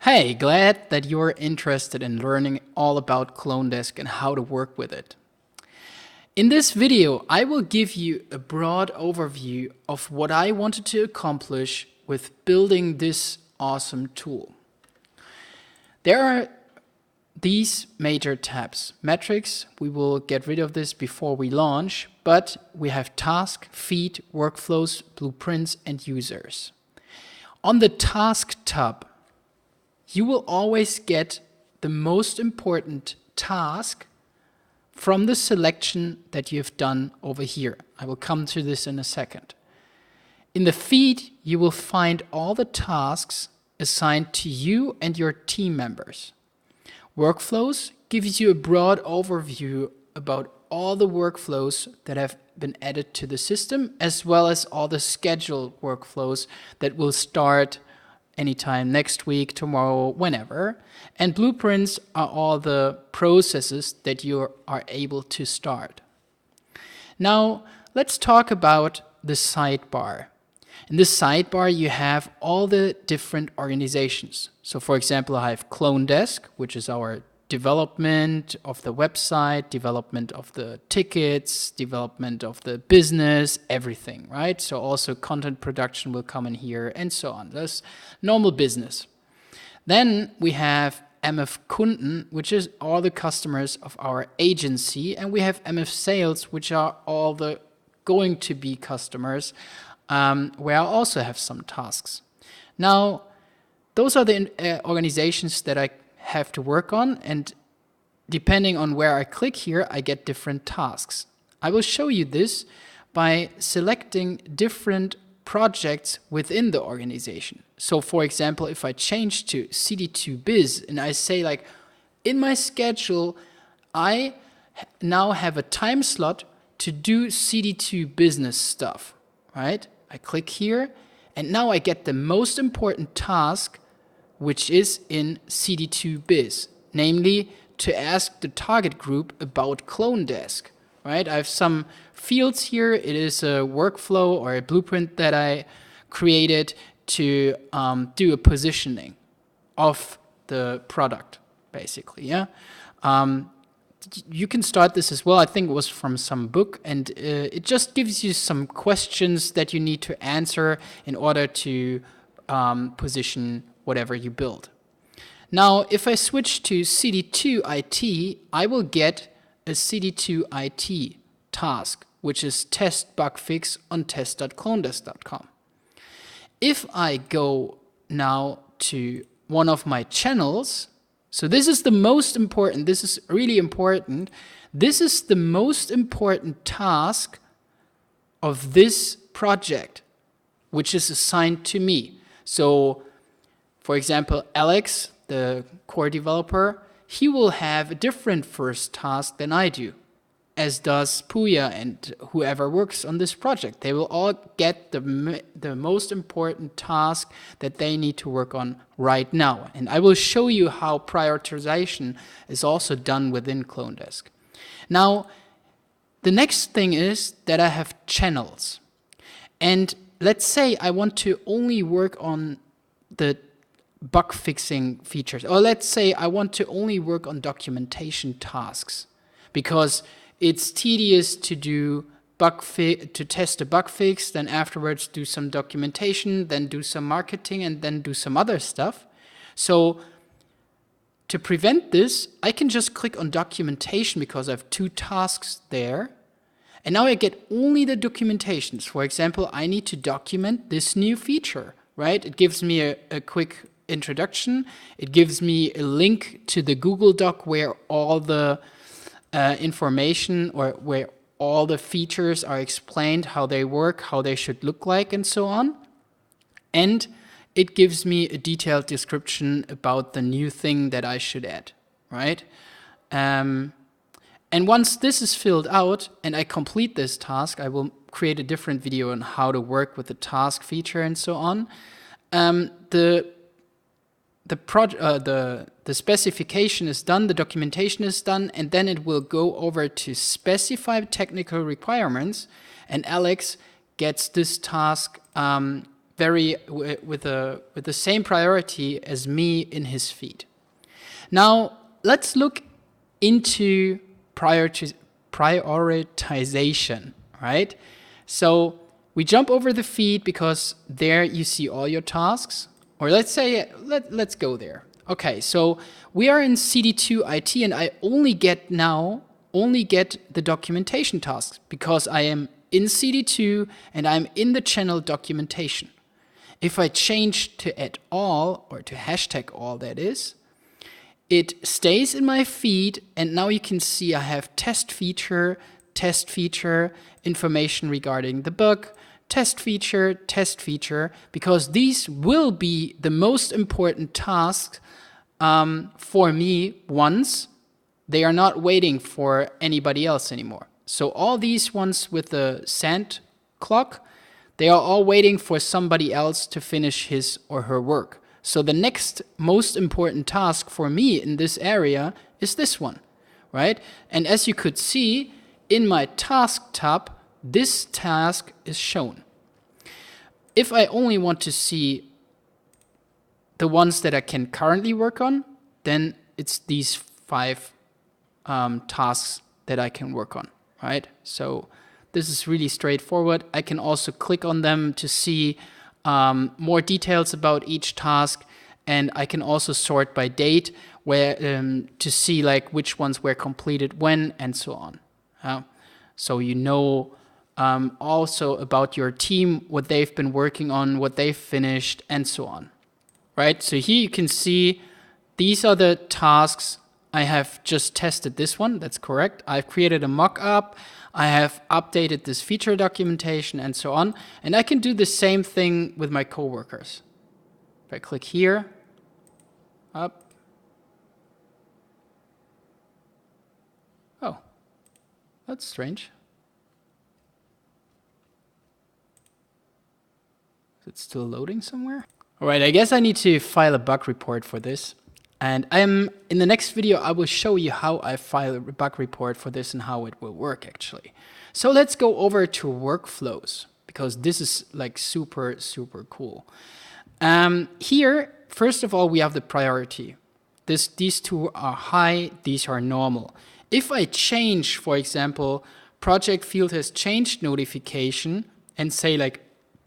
Hey, glad that you're interested in learning all about CloneDesk and how to work with it. In this video, I will give you a broad overview of what I wanted to accomplish with building this awesome tool. There are these major tabs. Metrics, we will get rid of this before we launch, but we have task, feed, workflows, blueprints, and users. On the task tab, you will always get the most important task from the selection that you've done over here. I will come to this in a second. In the feed, you will find all the tasks assigned to you and your team members. Workflows gives you a broad overview about all the workflows that have been added to the system, as well as all the scheduled workflows that will start anytime next week, tomorrow, whenever. And blueprints are all the processes that you are able to start. Now, let's talk about the sidebar. In this sidebar, you have all the different organizations. So for example, I have CloneDesk, which is our development of the website, development of the tickets, development of the business, everything, right? So also content production will come in here and so on. That's normal business. Then we have MF Kunden, which is all the customers of our agency, and we have MF Sales, which are all the going to be customers, where I also have some tasks. Now, those are the organizations that I have to work on, and depending on where I click here, I get different tasks. I will show you this by selecting different projects within the organization. So for example, if I change to CD2Biz and I say like, in my schedule, I now have a time slot to do CD2 business stuff, right? I click here and now I get the most important task, which is in CD2Biz, namely to ask the target group about CloneDesk, right? I have some fields here. It is a workflow or a blueprint that I created to do a positioning of the product, basically, yeah? You can start this as well. I think it was from some book, and it just gives you some questions that you need to answer in order to position whatever you build. Now, if I switch to CD2 IT, I will get a CD2 IT task, which is test bug fix on test.clonedesk.com. If I go now to one of my channels, so this is the most important, this is really important, this is the most important task of this project, which is assigned to me. So for example, Alex, the core developer, he will have a different first task than I do, as does Puya and whoever works on this project. They will all get the most important task that they need to work on right now. And I will show you how prioritization is also done within CloneDesk. Now, the next thing is that I have channels. And let's say I want to only work on the bug fixing features, or let's say I want to only work on documentation tasks because it's tedious to do to test a bug fix, then afterwards do some documentation, then do some marketing, and then do some other stuff. So to prevent this, I can just click on documentation because I have two tasks there. And now I get only the documentations. For example, I need to document this new feature, right? It gives me a quick introduction. It gives me a link to the Google Doc where all the information or where all the features are explained, how they work, how they should look like, and so on. And it gives me a detailed description about the new thing that I should add, right? And once this is filled out and I complete this task, I will create a different video on how to work with the task feature and so on. The specification is done, the documentation is done, and then it will go over to specify technical requirements, and Alex gets this task with the same priority as me in his feed. Now let's look into prioritization, right? So we jump over the feed because there you see all your tasks. Or let's say, let's go there. Okay, so we are in CD2 IT and I only get the documentation tasks because I am in CD2 and I'm in the channel documentation. If I change to add all or to hashtag all, that is, it stays in my feed, and now you can see I have test feature, information regarding the bug, test feature, because these will be the most important tasks for me once they are not waiting for anybody else anymore. So all these ones with the sand clock, they are all waiting for somebody else to finish his or her work. So the next most important task for me in this area is this one, right? And as you could see, in my task tab, this task is shown. If I only want to see the ones that I can currently work on, then it's these 5 tasks that I can work on, right? So this is really straightforward. I can also click on them to see more details about each task, and I can also sort by date where to see like which ones were completed when and so on. So you know also about your team, what they've been working on, what they've finished, and so on. Right? So here you can see these are the tasks. I have just tested this one, that's correct. I've created a mock-up, I have updated this feature documentation and so on, and I can do the same thing with my coworkers. If I click here, up. Oh, that's strange. Is it still loading somewhere? All right, I guess I need to file a bug report for this. And in the next video, I will show you how I file a bug report for this and how it will work actually. So let's go over to workflows, because this is like super, super cool. Here, first of all, we have the priority. These two are high, these are normal. If I change, for example, project field has changed notification and say like,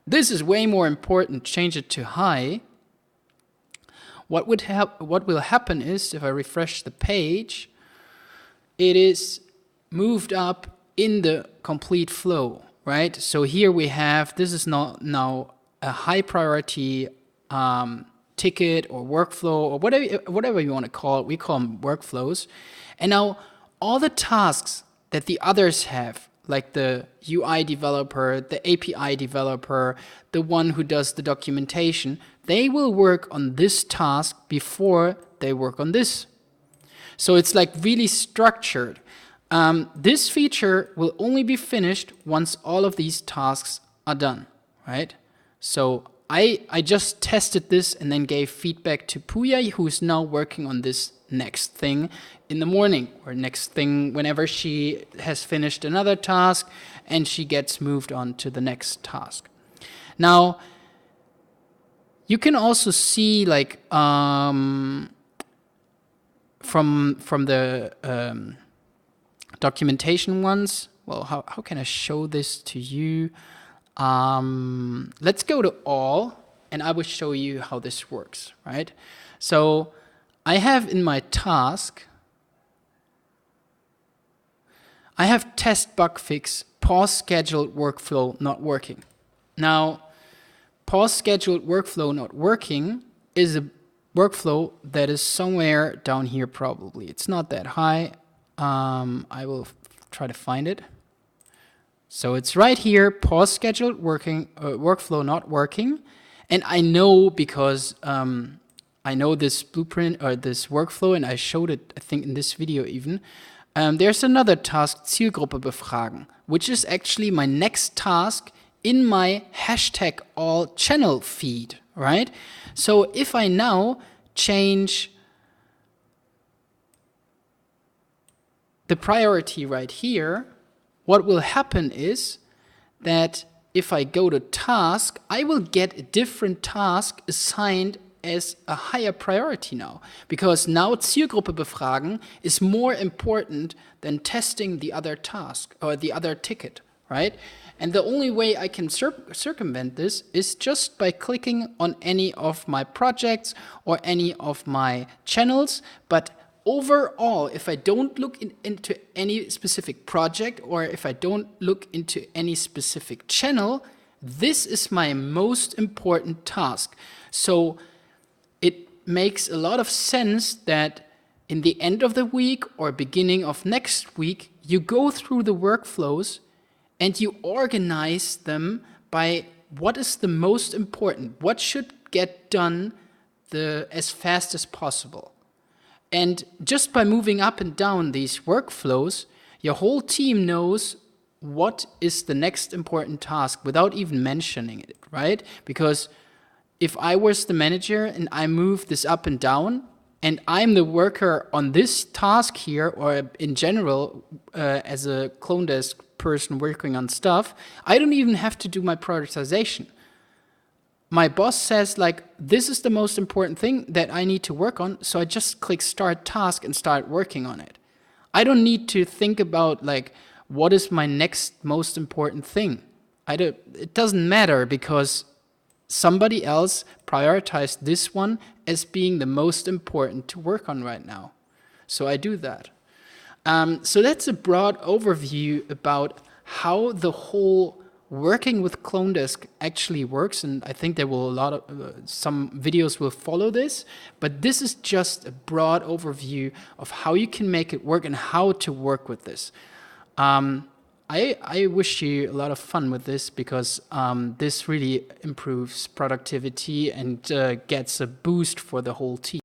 this is way more important, change it to high. What will happen is, if I refresh the page, it is moved up in the complete flow, right? So here we have, this is now a high priority ticket or workflow or whatever you want to call it. We call them workflows. And now all the tasks that the others have, like the UI developer, the API developer, the one who does the documentation, they will work on this task before they work on this. So it's like really structured. This feature will only be finished once all of these tasks are done, right? So I just tested this and then gave feedback to Puya, who's now working on this next thing in the morning, or next thing whenever she has finished another task and she gets moved on to the next task. Now, you can also see like from the documentation ones. Well, how can I show this to you? Let's go to all, and I will show you how this works, right? So I have in my task, I have test bug fix, pause scheduled workflow not working. Now, pause scheduled workflow not working is a workflow that is somewhere down here probably. It's not that high. I will try to find it. So it's right here, pause scheduled workflow not working. And I know because I know this blueprint or this workflow, and I showed it, I think, in this video even. There's another task, Zielgruppe befragen, which is actually my next task in my hashtag all channel feed, right? So if I now change the priority right here, what will happen is that if I go to task, I will get a different task assigned as a higher priority now. Because now Zielgruppe befragen is more important than testing the other task or the other ticket, right? And the only way I can circumvent this is just by clicking on any of my projects or any of my channels. But overall, if I don't look into any specific project or if I don't look into any specific channel, this is my most important task. So it makes a lot of sense that in the end of the week or beginning of next week, you go through the workflows and you organize them by what is the most important, what should get done as fast as possible. And just by moving up and down these workflows, your whole team knows what is the next important task without even mentioning it, right? Because if I was the manager and I move this up and down, and I'm the worker on this task here, or in general, as a CloneDesk person working on stuff, I don't even have to do my prioritization. My boss says, like, this is the most important thing that I need to work on, so I just click start task and start working on it. I don't need to think about, like, what is my next most important thing. It doesn't matter because somebody else prioritized this one as being the most important to work on right now. So I do that. So that's a broad overview about how the whole working with CloneDesk actually works, and I think there will some videos will follow this, but this is just a broad overview of how you can make it work and how to work with this. I wish you a lot of fun with this because this really improves productivity and gets a boost for the whole team.